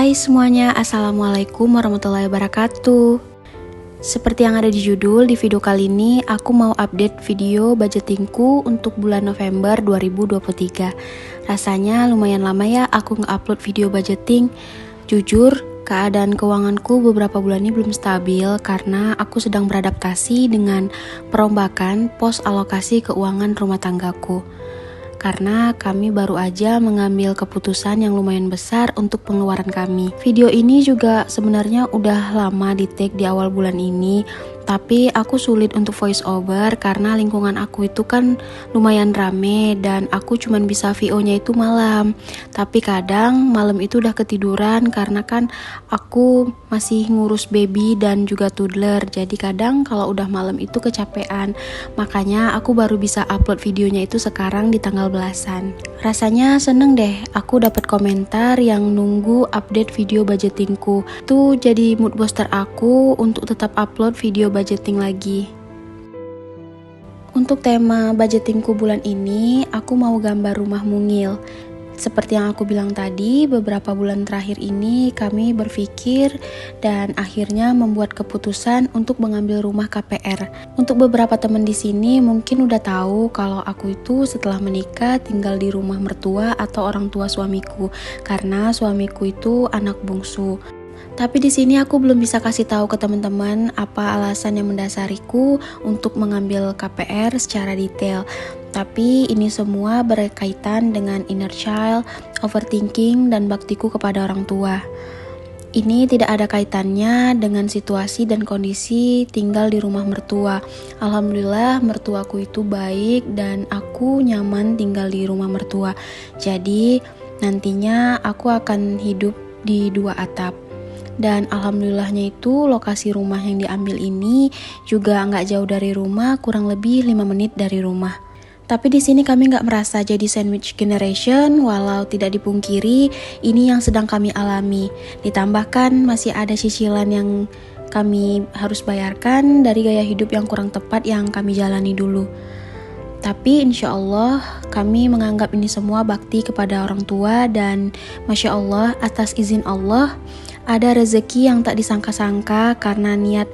Hai semuanya, Assalamualaikum warahmatullahi wabarakatuh. Seperti yang ada di judul, di video kali ini aku mau update video budgetingku untuk bulan November 2023. Rasanya lumayan lama ya aku nge-upload video budgeting. Jujur, keadaan keuanganku beberapa bulan ini belum stabil karena aku sedang beradaptasi dengan perombakan pos alokasi keuangan rumah tanggaku. Karena kami baru aja mengambil keputusan yang lumayan besar untuk pengeluaran kami. Video ini juga sebenarnya udah lama di take di awal bulan ini, tapi aku sulit untuk voice over karena lingkungan aku itu kan lumayan rame dan aku cuman bisa VO-nya itu malam. Tapi kadang malam itu udah ketiduran karena kan aku masih ngurus baby dan juga toddler. Jadi kadang kalau udah malam itu kecapean. Makanya aku baru bisa upload videonya itu sekarang di tanggal belasan. Rasanya seneng deh aku dapat komentar yang nunggu update video budgetingku. Itu jadi mood booster aku untuk tetap upload video budgeting lagi. Untuk tema budgetingku bulan ini, aku mau gambar rumah mungil. Seperti yang aku bilang tadi, beberapa bulan terakhir ini kami berpikir dan akhirnya membuat keputusan untuk mengambil rumah KPR. Untuk beberapa teman di sini mungkin udah tahu kalau aku itu setelah menikah tinggal di rumah mertua atau orang tua suamiku karena suamiku itu anak bungsu. Tapi di sini aku belum bisa kasih tahu ke teman-teman apa alasan yang mendasariku untuk mengambil KPR secara detail. Tapi ini semua berkaitan dengan inner child, overthinking, dan baktiku kepada orang tua. Ini tidak ada kaitannya dengan situasi dan kondisi tinggal di rumah mertua. Alhamdulillah mertuaku itu baik dan aku nyaman tinggal di rumah mertua. Jadi nantinya aku akan hidup di 2 atap. Dan alhamdulillahnya itu lokasi rumah yang diambil ini juga nggak jauh dari rumah, kurang lebih 5 menit dari rumah. Tapi di sini kami nggak merasa jadi sandwich generation, walau tidak dipungkiri ini yang sedang kami alami. Ditambahkan masih ada cicilan yang kami harus bayarkan dari gaya hidup yang kurang tepat yang kami jalani dulu. Tapi insya Allah kami menganggap ini semua bakti kepada orang tua dan Masya Allah atas izin Allah ada rezeki yang tak disangka-sangka karena niat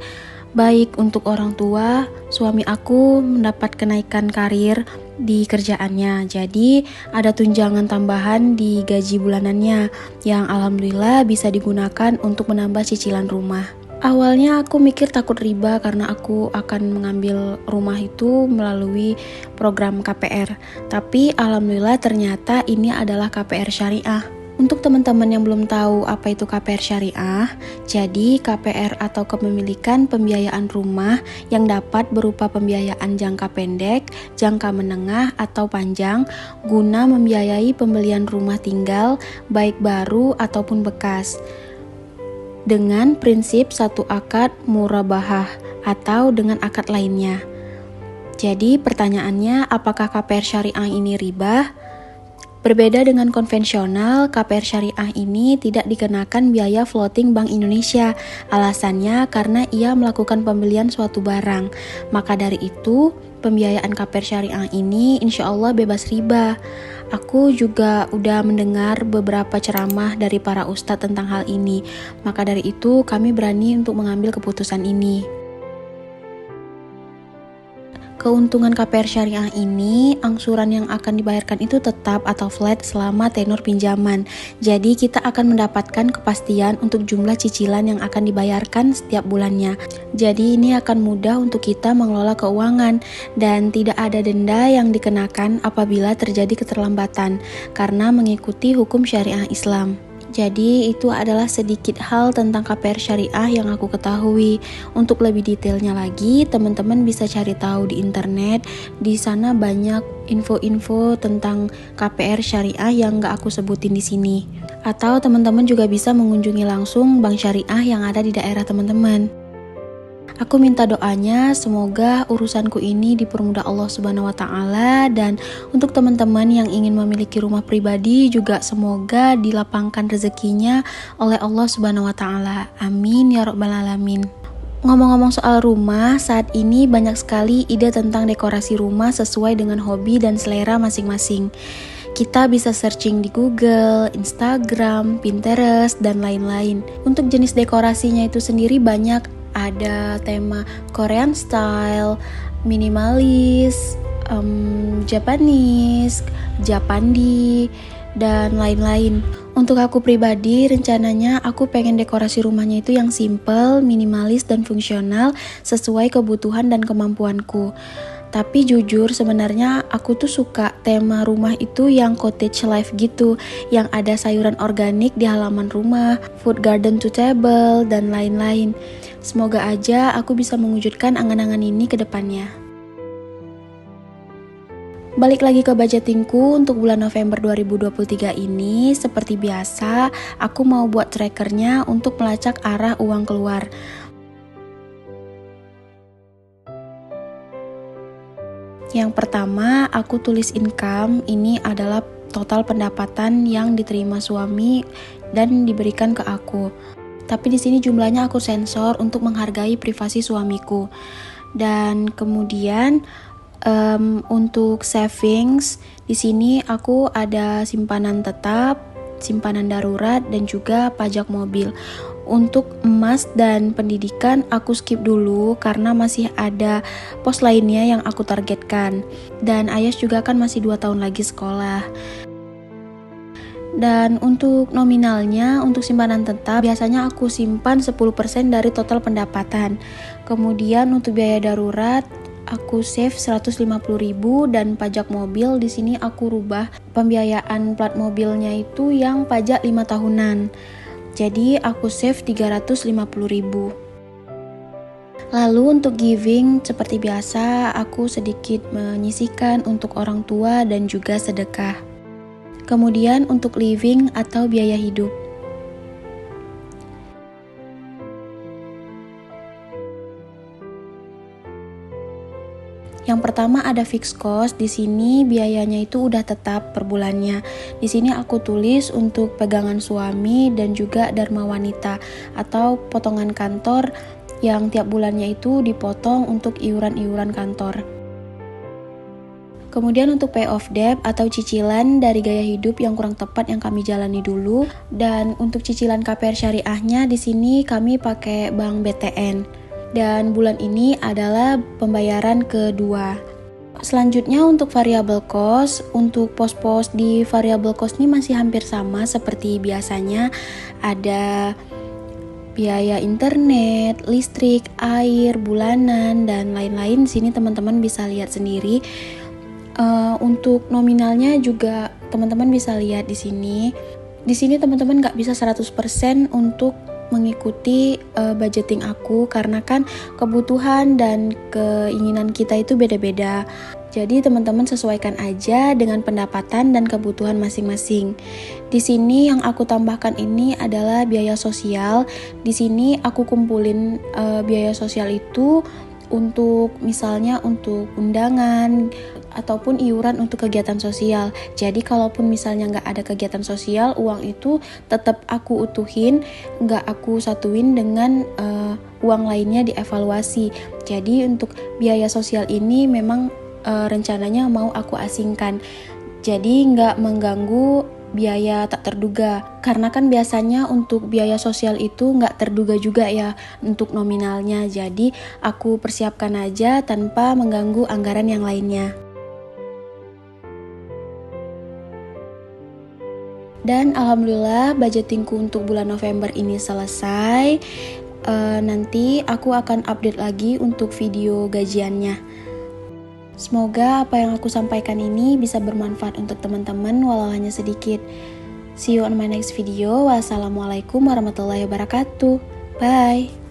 baik untuk orang tua. Suami aku mendapat kenaikan karir di kerjaannya, jadi ada tunjangan tambahan di gaji bulanannya yang alhamdulillah bisa digunakan untuk menambah cicilan rumah. Awalnya aku mikir takut riba karena aku akan mengambil rumah itu melalui program KPR. Tapi alhamdulillah ternyata ini adalah KPR syariah. Untuk teman-teman yang belum tahu apa itu KPR syariah, jadi KPR atau kepemilikan pembiayaan rumah yang dapat berupa pembiayaan jangka pendek, jangka menengah atau panjang guna membiayai pembelian rumah tinggal baik baru ataupun bekas. Dengan prinsip satu akad murabahah atau dengan akad lainnya. Jadi pertanyaannya, apakah KPR syariah ini riba? Berbeda dengan konvensional, KPR syariah ini tidak dikenakan biaya floating Bank Indonesia. Alasannya karena ia melakukan pembelian suatu barang. Maka dari itu, pembiayaan KPR syariah ini insya Allah bebas riba. Aku juga udah mendengar beberapa ceramah dari para ustadz tentang hal ini. Maka dari itu, kami berani untuk mengambil keputusan ini. Keuntungan KPR syariah ini, angsuran yang akan dibayarkan itu tetap atau flat selama tenor pinjaman. Jadi kita akan mendapatkan kepastian untuk jumlah cicilan yang akan dibayarkan setiap bulannya. Jadi ini akan mudah untuk kita mengelola keuangan dan tidak ada denda yang dikenakan apabila terjadi keterlambatan karena mengikuti hukum syariah Islam. Jadi itu adalah sedikit hal tentang KPR syariah yang aku ketahui. Untuk lebih detailnya lagi, teman-teman bisa cari tahu di internet. Di sana banyak info-info tentang KPR syariah yang gak aku sebutin di sini. Atau teman-teman juga bisa mengunjungi langsung bank syariah yang ada di daerah teman-teman. Aku minta doanya semoga urusanku ini dipermudah Allah Subhanahu wa taala, dan untuk teman-teman yang ingin memiliki rumah pribadi juga semoga dilapangkan rezekinya oleh Allah Subhanahu wa taala. Amin ya rabbal alamin. Ngomong-ngomong soal rumah, saat ini banyak sekali ide tentang dekorasi rumah sesuai dengan hobi dan selera masing-masing. Kita bisa searching di Google, Instagram, Pinterest, dan lain-lain. Untuk jenis dekorasinya itu sendiri banyak, ada tema Korean style, minimalis, Japanese, Japandi, dan lain-lain. Untuk aku pribadi, rencananya aku pengen dekorasi rumahnya itu yang simple, minimalis, dan fungsional sesuai kebutuhan dan kemampuanku. Tapi jujur sebenarnya aku tuh suka tema rumah itu yang cottage life gitu, yang ada sayuran organik di halaman rumah, food garden to table, dan lain-lain. Semoga aja aku bisa mewujudkan angan-angan ini ke depannya. Balik lagi ke budgetingku untuk bulan November 2023 ini, seperti biasa, aku mau buat trackernya untuk melacak arah uang keluar. Yang pertama, aku tulis income, ini adalah total pendapatan yang diterima suami dan diberikan ke aku. Tapi di sini jumlahnya aku sensor untuk menghargai privasi suamiku. Dan kemudian untuk savings, di sini aku ada simpanan tetap, simpanan darurat, dan juga pajak mobil. Untuk emas dan pendidikan aku skip dulu karena masih ada pos lainnya yang aku targetkan. Dan Ayas juga kan masih 2 tahun lagi sekolah. Dan untuk nominalnya, untuk simpanan tetap biasanya aku simpan 10% dari total pendapatan. Kemudian untuk biaya darurat aku save 150.000 dan pajak mobil di sini aku rubah pembiayaan plat mobilnya itu yang pajak 5 tahunan. Jadi aku save 350.000. Lalu untuk giving seperti biasa aku sedikit menyisihkan untuk orang tua dan juga sedekah. Kemudian untuk living atau biaya hidup. Yang pertama ada fixed cost, di sini biayanya itu udah tetap per bulannya. Di sini aku tulis untuk pegangan suami dan juga dharma wanita atau potongan kantor yang tiap bulannya itu dipotong untuk iuran-iuran kantor. Kemudian untuk pay off debt atau cicilan dari gaya hidup yang kurang tepat yang kami jalani dulu, dan untuk cicilan KPR syariahnya di sini kami pakai bank BTN. Dan bulan ini adalah pembayaran kedua. Selanjutnya untuk variable cost, untuk pos-pos di variable cost ini masih hampir sama seperti biasanya. Ada biaya internet, listrik, air, bulanan, dan lain-lain. Di sini teman-teman bisa lihat sendiri. Untuk nominalnya juga teman-teman bisa lihat di sini. Di sini teman-teman nggak bisa 100% untuk mengikuti budgeting aku karena kan kebutuhan dan keinginan kita itu beda-beda. Jadi teman-teman sesuaikan aja dengan pendapatan dan kebutuhan masing-masing. Di sini yang aku tambahkan ini adalah biaya sosial. Di sini aku kumpulin biaya sosial itu untuk misalnya untuk undangan ataupun iuran untuk kegiatan sosial. Jadi kalaupun misalnya nggak ada kegiatan sosial, uang itu tetap aku utuhin, nggak aku satuin dengan uang lainnya dievaluasi. Jadi untuk biaya sosial ini memang rencananya mau aku asingkan. Jadi nggak mengganggu biaya tak terduga, karena kan biasanya untuk biaya sosial itu nggak terduga juga ya untuk nominalnya. Jadi aku persiapkan aja tanpa mengganggu anggaran yang lainnya. Dan alhamdulillah budgetingku untuk bulan November ini selesai. Nanti aku akan update lagi untuk video gajiannya. Semoga apa yang aku sampaikan ini bisa bermanfaat untuk teman-teman walau hanya sedikit. See you on my next video. Wassalamualaikum warahmatullahi wabarakatuh. Bye.